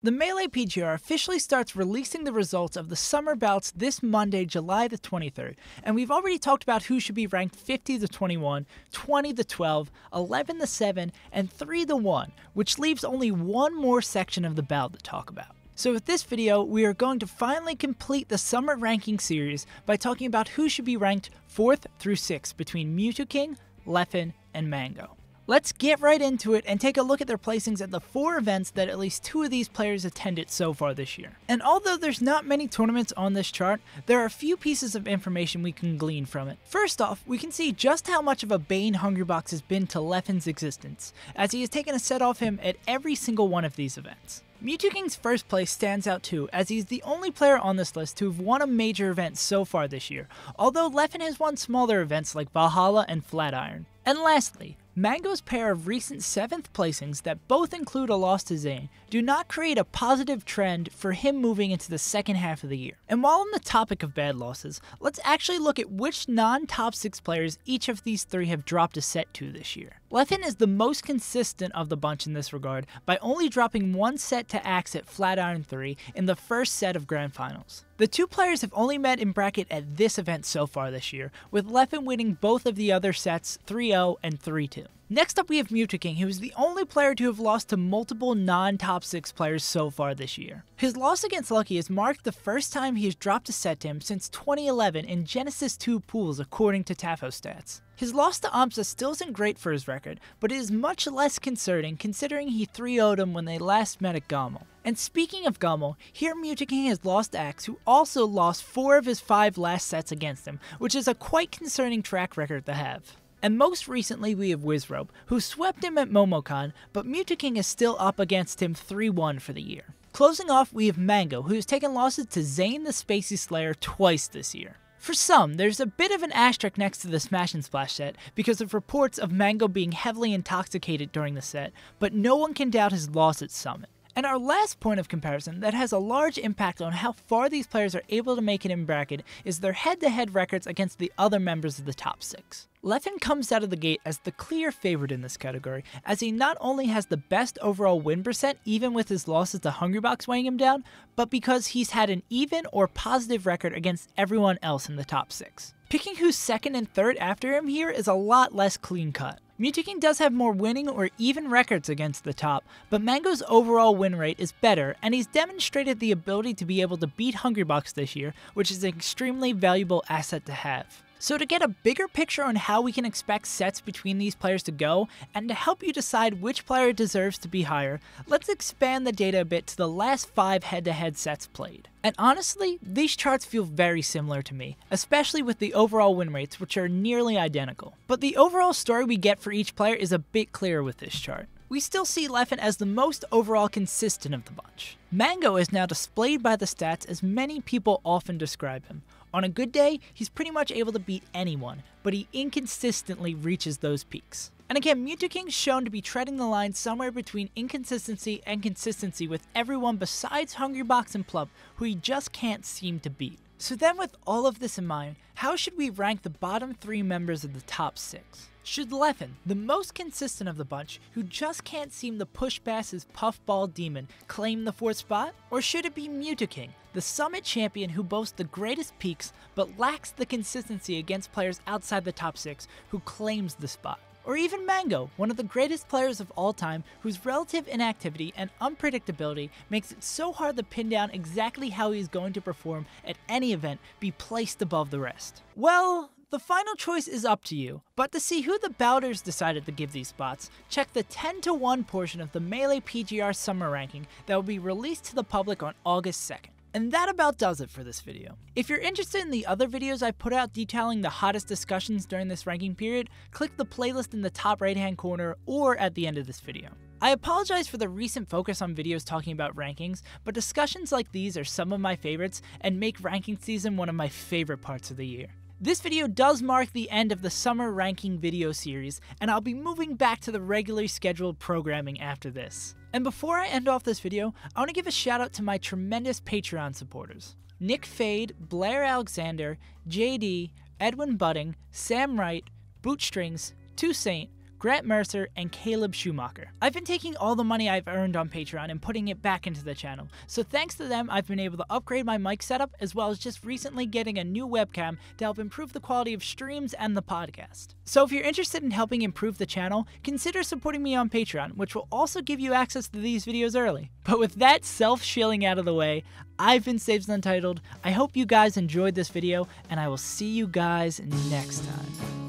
The Melee PGR officially starts releasing the results of the summer bouts this Monday, July the 23rd, and we've already talked about who should be ranked 50 to 21, 20 to 12, 11 to 7, and 3 to 1, which leaves only one more section of the bout to talk about. So with this video, we are going to finally complete the summer ranking series by talking about who should be ranked 4th through 6th between Mewtwo, Leffen, and Mango. Let's get right into it and take a look at their placings at the 4 events that at least 2 of these players attended so far this year. And although there's not many tournaments on this chart, there are a few pieces of information we can glean from it. First off, we can see just how much of a bane Hungrybox has been to Leffen's existence, as he has taken a set off him at every single one of these events. Mewtwo's first place stands out too, as he's the only player on this list to have won a major event so far this year, although Leffen has won smaller events like Valhalla and Flatiron. And lastly, Mango's pair of recent 7th placings that both include a loss to Zane do not create a positive trend for him moving into the second half of the year. And while on the topic of bad losses, let's actually look at which non-top 6 players each of these 3 have dropped a set to this year. Leffen is the most consistent of the bunch in this regard by only dropping 1 set to Axe at Flatiron 3 in the first set of Grand Finals. The 2 players have only met in bracket at this event so far this year, with Leffen winning both of the other sets 3-0 and 3-2. Next up we have Mewtwo, who is the only player to have lost to multiple non-top 6 players so far this year. His loss against Lucky has marked the first time he has dropped a set to him since 2011 in Genesis 2 pools according to Tafo stats. His loss to Amsa still isn't great for his record, but it is much less concerning considering he 3-0'd him when they last met at Gommel. And speaking of Gommel, here Mewtwo has lost Axe, who also lost 4 of his 5 last sets against him, which is a quite concerning track record to have. And most recently we have Wizrobe, who swept him at Momocon, but Mewtwo is still up against him 3-1 for the year. Closing off, we have Mango, who has taken losses to Zane the Spacey Slayer twice this year. For some, there's a bit of an asterisk next to the Smash and Splash set because of reports of Mango being heavily intoxicated during the set, but no one can doubt his loss at Summit. And our last point of comparison that has a large impact on how far these players are able to make it in bracket is their head-to-head records against the other members of the top 6. Leffen comes out of the gate as the clear favorite in this category, as he not only has the best overall win percent even with his losses to Hungrybox weighing him down, but because he's had an even or positive record against everyone else in the top 6. Picking who's 2nd and 3rd after him here is a lot less clean-cut. Mewtwo does have more winning or even records against the top, but Mango's overall win rate is better, and he's demonstrated the ability to be able to beat Hungrybox this year, which is an extremely valuable asset to have. So to get a bigger picture on how we can expect sets between these players to go, and to help you decide which player deserves to be higher, let's expand the data a bit to the last 5 head-to-head sets played. And honestly, these charts feel very similar to me, especially with the overall win rates, which are nearly identical. But the overall story we get for each player is a bit clearer with this chart. We still see Leffen as the most overall consistent of the bunch. Mango is now displayed by the stats as many people often describe him. On a good day, he's pretty much able to beat anyone, but he inconsistently reaches those peaks. And again, Mewtwo shown to be treading the line somewhere between inconsistency and consistency with everyone besides Hungrybox and Plump, who he just can't seem to beat. So then with all of this in mind, how should we rank the bottom 3 members of the top 6? Should Leffen, the most consistent of the bunch, who just can't seem to push past his puffball demon, claim the 4th spot? Or should it be Mewtwo, the Summit champion who boasts the greatest peaks but lacks the consistency against players outside the top 6, who claims the spot? Or even Mango, one of the greatest players of all time whose relative inactivity and unpredictability makes it so hard to pin down exactly how he's going to perform at any event, be placed above the rest? Well, the final choice is up to you, but to see who the bouters decided to give these spots, check the 10-to-1 portion of the Melee PGR Summer Ranking that will be released to the public on August 2nd. And that about does it for this video. If you're interested in the other videos I put out detailing the hottest discussions during this ranking period, click the playlist in the top right hand corner or at the end of this video. I apologize for the recent focus on videos talking about rankings, but discussions like these are some of my favorites and make ranking season one of my favorite parts of the year. This video does mark the end of the summer ranking video series, and I'll be moving back to the regularly scheduled programming after this. And before I end off this video, I want to give a shout out to my tremendous Patreon supporters. Nick Fade, Blair Alexander, JD, Edwin Budding, Sam Wright, Bootstrings, Toussaint, Grant Mercer, and Caleb Schumacher. I've been taking all the money I've earned on Patreon and putting it back into the channel, so thanks to them I've been able to upgrade my mic setup as well as just recently getting a new webcam to help improve the quality of streams and the podcast. So if you're interested in helping improve the channel, consider supporting me on Patreon, which will also give you access to these videos early. But with that self-shilling out of the way, I've been SaveAsUntitled. I hope you guys enjoyed this video, and I will see you guys next time.